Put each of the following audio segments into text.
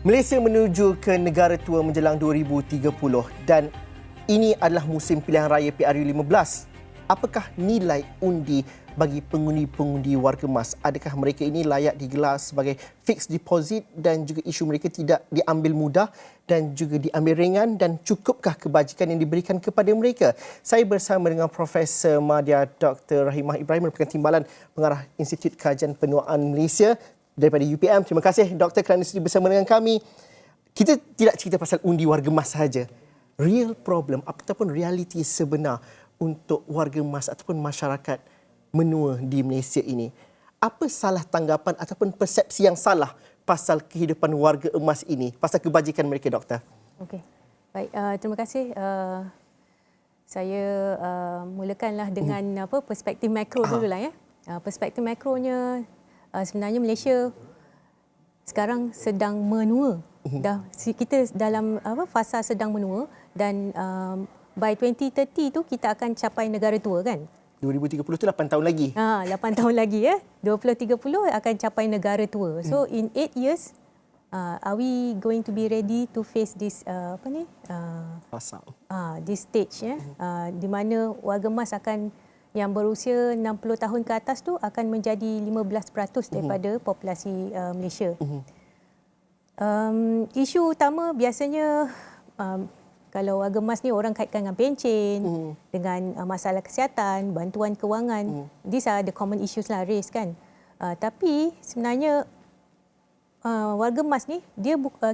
Malaysia menuju ke negara tua menjelang 2030 dan ini adalah musim pilihan raya PRU15. Apakah nilai undi bagi pengundi-pengundi warga emas? Adakah mereka ini layak digelar sebagai fixed deposit dan juga isu mereka tidak diambil mudah dan juga diambil ringan, dan cukupkah kebajikan yang diberikan kepada mereka? Saya bersama dengan Profesor Madya Dr. Rahimah Ibrahim, merupakan Timbalan Pengarah Institut Kajian Penuaan Malaysia daripada UPM. Terima kasih Doktor kerana sudi bersama dengan kami. Kita tidak cerita pasal undi warga emas sahaja. Real problem ataupun realiti sebenar untuk warga emas ataupun masyarakat menua di Malaysia ini. Apa salah tanggapan ataupun persepsi yang salah pasal kehidupan warga emas ini, pasal kebajikan mereka, Doktor? Okey. Baik, terima kasih. Saya mulakanlah dengan perspektif makro dululah ya. Perspektif makronya, sebenarnya Malaysia sekarang sedang menua. Kita dalam fasa sedang menua, dan by 2030 tu kita akan capai negara tua kan. 2030 tu 8 tahun lagi. 8 tahun lagi ya. 2030 akan capai negara tua. So in 8 years are we going to be ready to face this this stage ya, di mana warga emas akan yang berusia 60 tahun ke atas tu akan menjadi 15% daripada populasi Malaysia. Isu utama biasanya kalau warga emas ni orang kaitkan dengan pencen, dengan masalah kesihatan, bantuan kewangan. These are the common issues lah raised kan. Tapi sebenarnya warga emas ni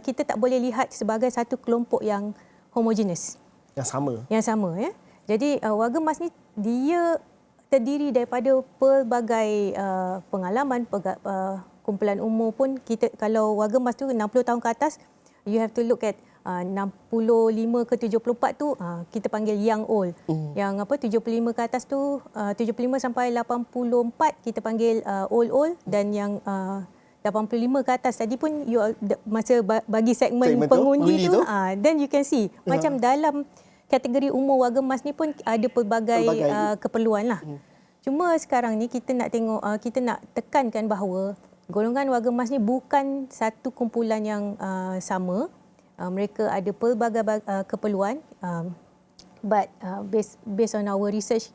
kita tak boleh lihat sebagai satu kelompok yang homogeneous. Yang sama ya. Jadi warga emas ni dia terdiri daripada pelbagai pengalaman, kumpulan umur pun. Kita kalau warga emas tu 60 tahun ke atas, you have to look at 65 ke 74 tu kita panggil young old. Yang 75 ke atas tu 75 sampai 84 kita panggil old, dan yang 85 ke atas tadi pun masa bagi segmen pengundi tu then you can see macam dalam kategori umur warga emas ni pun ada pelbagai keperluan lah. Cuma sekarang ni kita nak tengok, kita nak tekankan bahawa golongan warga emas ni bukan satu kumpulan yang sama. Mereka ada pelbagai keperluan. But based on our research,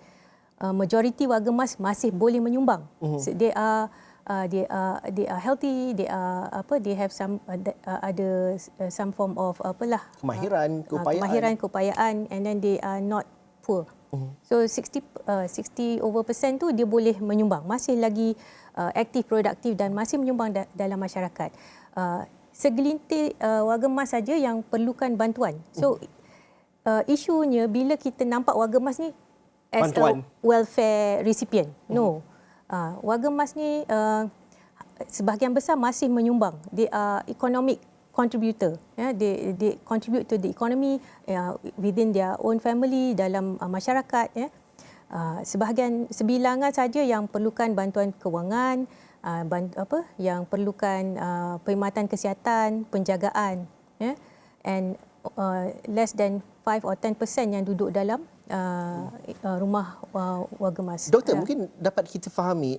majority warga emas masih boleh menyumbang. So they are healthy, they have some some form of kemahiran, keupayaan, and then they are not poor. So 60% tu dia boleh menyumbang, masih lagi aktif, produktif dan masih menyumbang dalam masyarakat. Segelintir warga emas saja yang perlukan bantuan. So isunya bila kita nampak warga emas ni as bantuan, a welfare recipient. No. Warga emas ni sebahagian besar masih menyumbang. They are economic contributor. They contribute to the economy within their own family, dalam masyarakat. Sebilangan saja yang perlukan bantuan kewangan, yang perlukan perkhidmatan kesihatan, penjagaan, and less than 5 or 10% yang duduk dalam rumah warga emas. Doktor, mungkin dapat kita fahami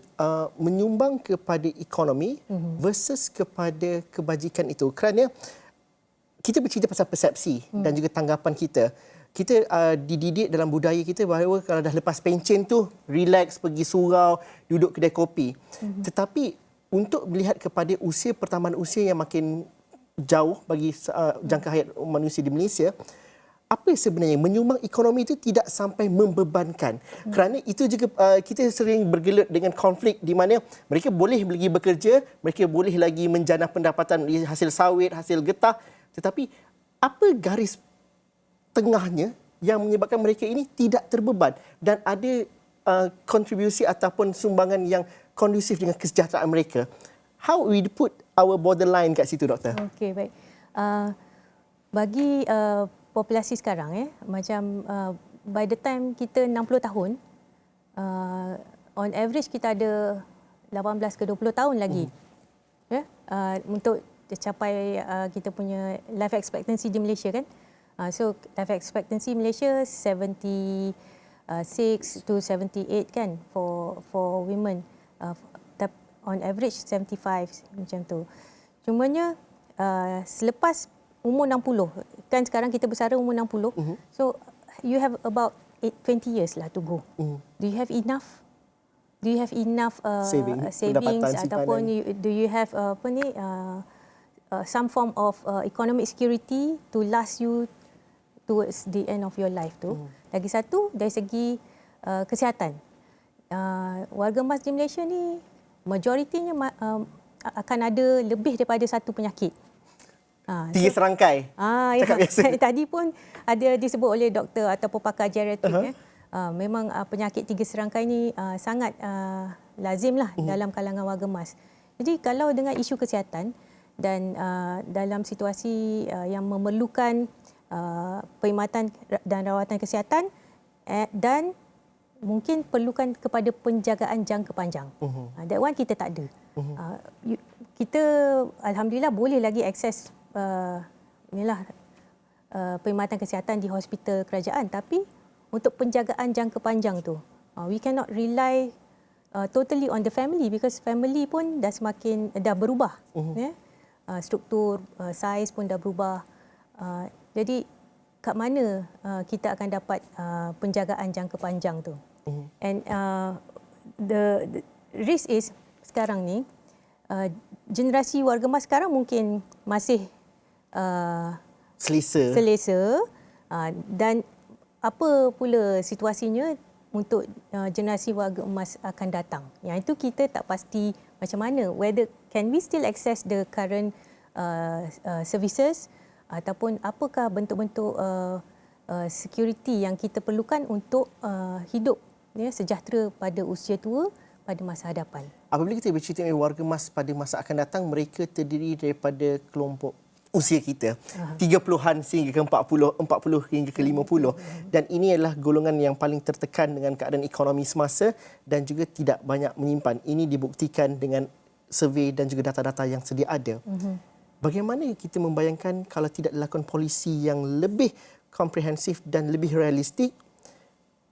menyumbang kepada ekonomi versus kepada kebajikan itu, kerana kita bercerita pasal persepsi dan juga tanggapan kita. Kita dididik dalam budaya kita bahawa kalau dah lepas pencen tu relax, pergi surau, duduk kedai kopi. Tetapi untuk melihat kepada usia pertambahan usia yang makin jauh bagi jangka hayat manusia di Malaysia, apa sebenarnya menyumbang ekonomi itu tidak sampai membebankan. Kerana itu juga kita sering bergelut dengan konflik di mana mereka boleh lagi bekerja, mereka boleh lagi menjana pendapatan dari hasil sawit, hasil getah, tetapi apa garis tengahnya yang menyebabkan mereka ini tidak terbeban dan ada kontribusi ataupun sumbangan yang kondusif dengan kesejahteraan mereka. How we put our borderline kat situ, Doktor? Okey, baik. Bagi populasi sekarang macam by the time kita 60 tahun, on average kita ada 18 ke 20 tahun lagi untuk capai kita punya life expectancy di Malaysia kan. So life expectancy Malaysia 76 to 78 kan for women. On average 75 macam tu. Cumanya selepas umur 60, kan sekarang kita bersara umur 60, so you have about 20 years lah to go. Do you have enough? Do you have enough savings pendapatan, ataupun do you have some form of economic security to last you towards the end of your life tu? Lagi satu, dari segi kesihatan. Warga emas di Malaysia ni majoritinya akan ada lebih daripada satu penyakit. 3 serangkai. Cakap biasa. Tadi pun ada disebut oleh doktor ataupun pakar geriatrik. Memang penyakit 3 serangkai ni sangat lazim lah dalam kalangan warga emas. Jadi kalau dengan isu kesihatan dan dalam situasi yang memerlukan perkhidmatan dan rawatan kesihatan dan mungkin perlukan kepada penjagaan jangka panjang. That one kita tak ada. Kita alhamdulillah boleh lagi akses perkhidmatan kesihatan di hospital kerajaan, tapi untuk penjagaan jangka panjang tu we cannot rely totally on the family, because family pun dah berubah. Struktur saiz pun dah berubah. Jadi kat mana kita akan dapat penjagaan jangka panjang tu? And the risk is sekarang ni generasi warga emas sekarang mungkin masih selesa, dan apa pula situasinya untuk generasi warga emas akan datang. Yang itu kita tak pasti macam mana, whether can we still access the current services, ataupun apakah bentuk-bentuk security yang kita perlukan untuk hidup sejahtera pada usia tua pada masa hadapan. Apabila kita bercerita mengenai warga emas pada masa akan datang, mereka terdiri daripada kelompok usia kita, 30-an sehingga ke 40 hingga ke 50. Dan ini adalah golongan yang paling tertekan dengan keadaan ekonomi semasa dan juga tidak banyak menyimpan. Ini dibuktikan dengan survey dan juga data-data yang sedia ada. Bagaimana kita membayangkan kalau tidak dilakukan polisi yang lebih komprehensif dan lebih realistik,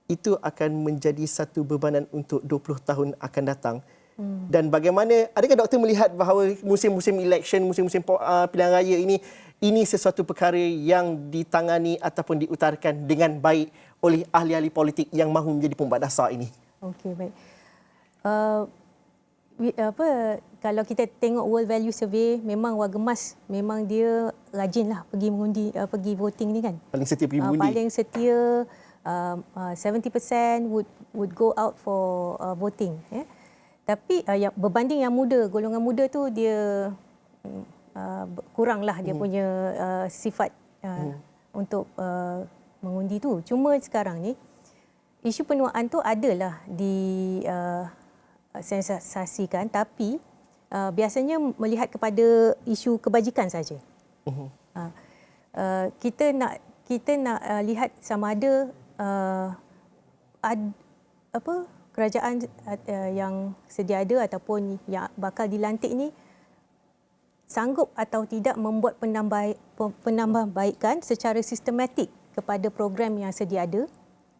itu akan menjadi satu bebanan untuk 20 tahun akan datang. Dan bagaimana, adakah doktor melihat bahawa musim-musim election, musim-musim pilihan raya ini sesuatu perkara yang ditangani ataupun diutarakan dengan baik oleh ahli-ahli politik yang mahu menjadi pembuat dasar ini? Okey, baik. Kalau kita tengok World Value Survey, memang warga emas memang dia rajinlah pergi mengundi, pergi voting ni kan. Paling setia pergi mengundi. Paling setia, 70% would go out for voting. Tapi berbanding yang muda, golongan muda tu dia kuranglah dia punya sifat untuk mengundi tu. Cuma sekarang ni isu penuaan tu adalah sensasikan, tapi biasanya melihat kepada isu kebajikan saja. Kita nak lihat sama ada kerajaan yang sedia ada ataupun yang bakal dilantik ni sanggup atau tidak membuat penambahbaikan secara sistematik kepada program yang sedia ada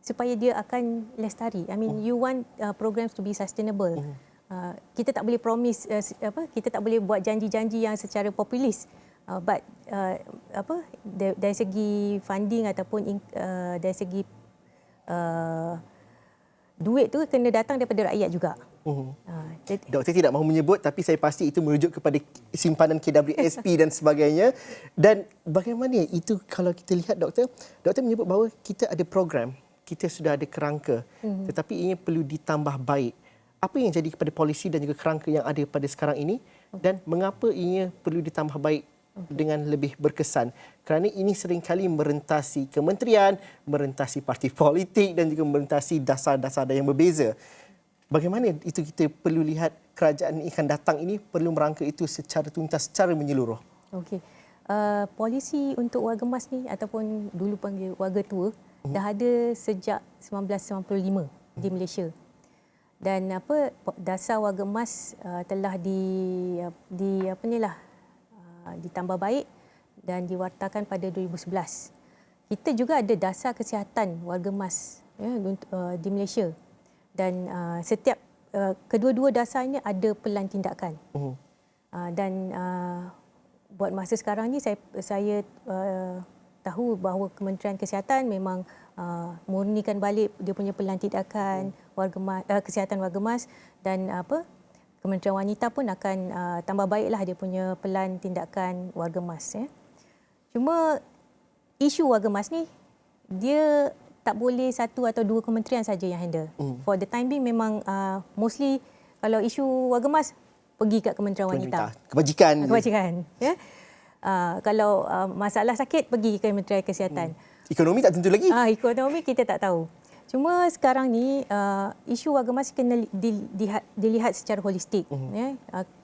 supaya dia akan lestari. I mean, you want programs to be sustainable. Kita tak boleh promise, kita tak boleh buat janji-janji yang secara populis. But dari segi funding ataupun dari segi duit tu kena datang daripada rakyat juga. Doktor tidak mahu menyebut, tapi saya pasti itu merujuk kepada simpanan KWSP dan sebagainya. Dan bagaimana itu kalau kita lihat, doktor menyebut bahawa kita ada program, kita sudah ada kerangka, tetapi ini perlu ditambah baik. Apa yang jadi kepada polisi dan juga kerangka yang ada pada sekarang ini, dan mengapa ianya perlu ditambah baik dengan lebih berkesan? Kerana ini seringkali merentasi kementerian, merentasi parti politik dan juga merentasi dasar-dasar yang berbeza. Bagaimana itu kita perlu lihat kerajaan yang akan datang ini perlu merangka itu secara tuntas, secara menyeluruh? Okey. Polisi untuk warga emas ni ataupun dulu panggil warga tua dah ada sejak 1995 di Malaysia. Dan dasar warga emas telah ditambah baik dan diwartakan pada 2011. Kita juga ada dasar kesihatan warga emas di Malaysia. Dan setiap kedua-dua dasar ini ada pelan tindakan. Dan buat masa sekarang ni saya tahu bahawa Kementerian Kesihatan memang murnikan balik dia punya pelan tindakan kesihatan warga emas, dan Kementerian Wanita pun akan tambah baiklah dia punya pelan tindakan warga emas. Cuma isu warga emas ni dia tak boleh satu atau dua kementerian saja yang handle. For the time being memang mostly kalau isu warga emas pergi kat Kementerian Wanita. Kebajikan. Ya. Kalau masalah sakit pergi ke Kementerian Kesihatan. Ekonomi tak tentu lagi. Ekonomi kita tak tahu. Cuma sekarang ni isu warga emas kena dilihat secara holistik.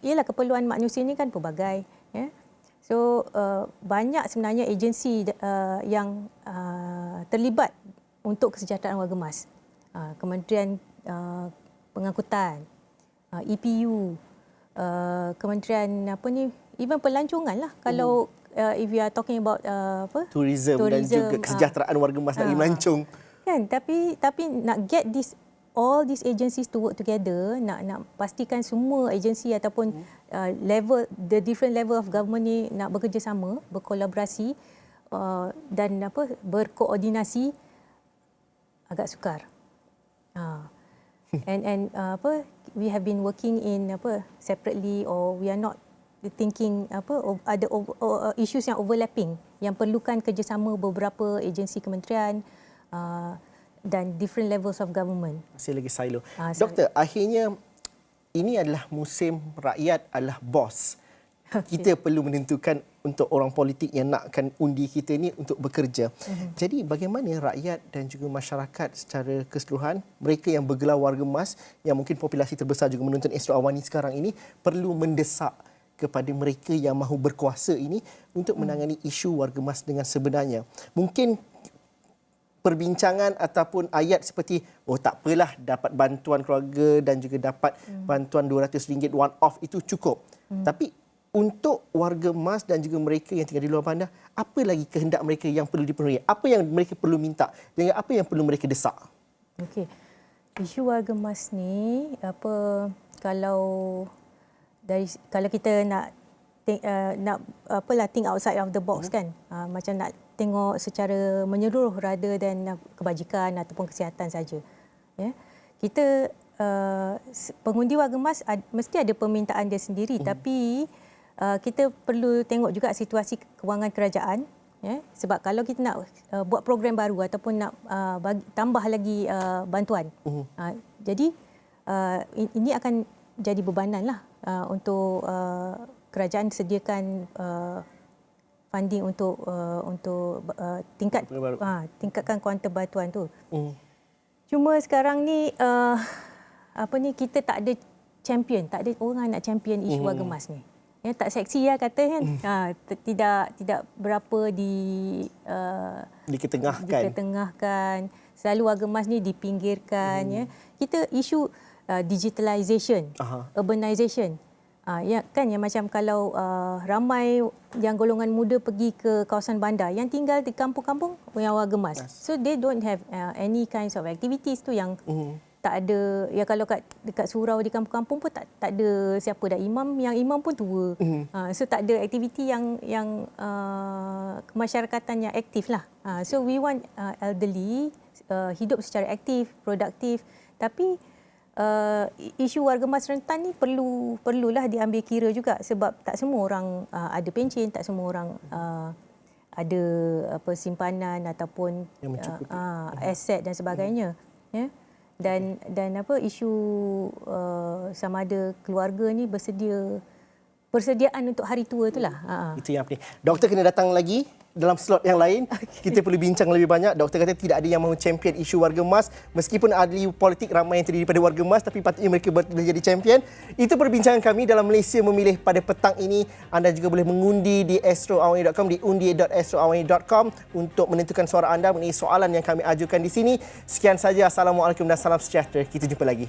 Ialah keperluan manusia ni kan pelbagai. So banyak sebenarnya agensi yang terlibat untuk kesejahteraan warga emas. Kementerian Pengangkutan, EPU, Kementerian even pelancongan lah. Kalau if we are talking about tourism dan juga kesejahteraan warga emas dari melancong. Kan, tapi nak get all these agencies to work together, nak pastikan semua agensi ataupun the different level of government ni nak bekerjasama, berkolaborasi dan berkoordinasi, agak sukar. And we have been working in separately, or we are not thinking ada issues yang overlapping yang perlukan kerjasama beberapa agensi kementerian dan different levels of government. Masih lagi silo. Doktor, akhirnya ini adalah musim rakyat adalah bos. Kita perlu menentukan untuk orang politik yang nakkan undi kita ni untuk bekerja. Jadi bagaimana rakyat dan juga masyarakat secara keseluruhan, mereka yang bergelar warga emas, yang mungkin populasi terbesar juga menonton Astro Awani sekarang ini, perlu mendesak kepada mereka yang mahu berkuasa ini untuk menangani isu warga emas dengan sebenarnya. Mungkin perbincangan ataupun ayat seperti tak apalah dapat bantuan keluarga dan juga dapat bantuan RM200 one off itu cukup. Tapi untuk warga emas dan juga mereka yang tinggal di luar bandar, apa lagi kehendak mereka yang perlu dipenuhi? Apa yang mereka perlu minta dan apa yang perlu mereka desak? Okey. Isu warga emas ni kalau kita nak think outside of the box kan. Macam nak tengok secara menyeluruh rather than kebajikan ataupun kesihatan saja. Ya. Kita pengundi warga emas mesti ada permintaan dia sendiri, tapi kita perlu tengok juga situasi kewangan kerajaan, sebab kalau kita nak buat program baru ataupun nak tambah lagi bantuan, jadi ini akan jadi bebanan lah untuk kerajaan sediakan funding untuk tingkatkan kuantum bantuan tu. Cuma sekarang ni kita tak ada champion, tak ada orang nak champion isu warga emas ni. Ya, tak seksi lah kata kan. Tidak berapa diketengahkan. Selalu warga emas ni dipinggirkan. Ya. Kita isu digitalization, urbanization. Ya kan, yang macam kalau ramai yang golongan muda pergi ke kawasan bandar, yang tinggal di kampung-kampung yang warga emas. So they don't have any kinds of activities tu yang tak ada. Ya, kalau dekat surau di kampung-kampung pun tak ada siapa dah imam, yang imam pun tua. So tak ada aktiviti yang kemasyarakatan yang aktif lah. So we want elderly hidup secara aktif, produktif. Tapi isu warga emas rentan ni perlulah diambil kira juga, sebab tak semua orang ada pencen, tak semua orang ada simpanan ataupun aset dan sebagainya. Ya. Dan isu sama ada keluarga ni persediaan untuk hari tua itulah. Itu yang penting. Doktor kena datang lagi dalam slot yang lain. Kita perlu bincang lebih banyak. Doktor kata tidak ada yang mahu champion isu warga emas. Meskipun ahli politik ramai yang terdiri daripada warga emas, tapi patutnya mereka boleh jadi champion. Itu perbincangan kami dalam Malaysia Memilih pada petang ini. Anda juga boleh mengundi di astroawani.com, di undi.astroawani.com untuk menentukan suara anda mengenai soalan yang kami ajukan di sini. Sekian saja. Assalamualaikum dan salam sejahtera. Kita jumpa lagi.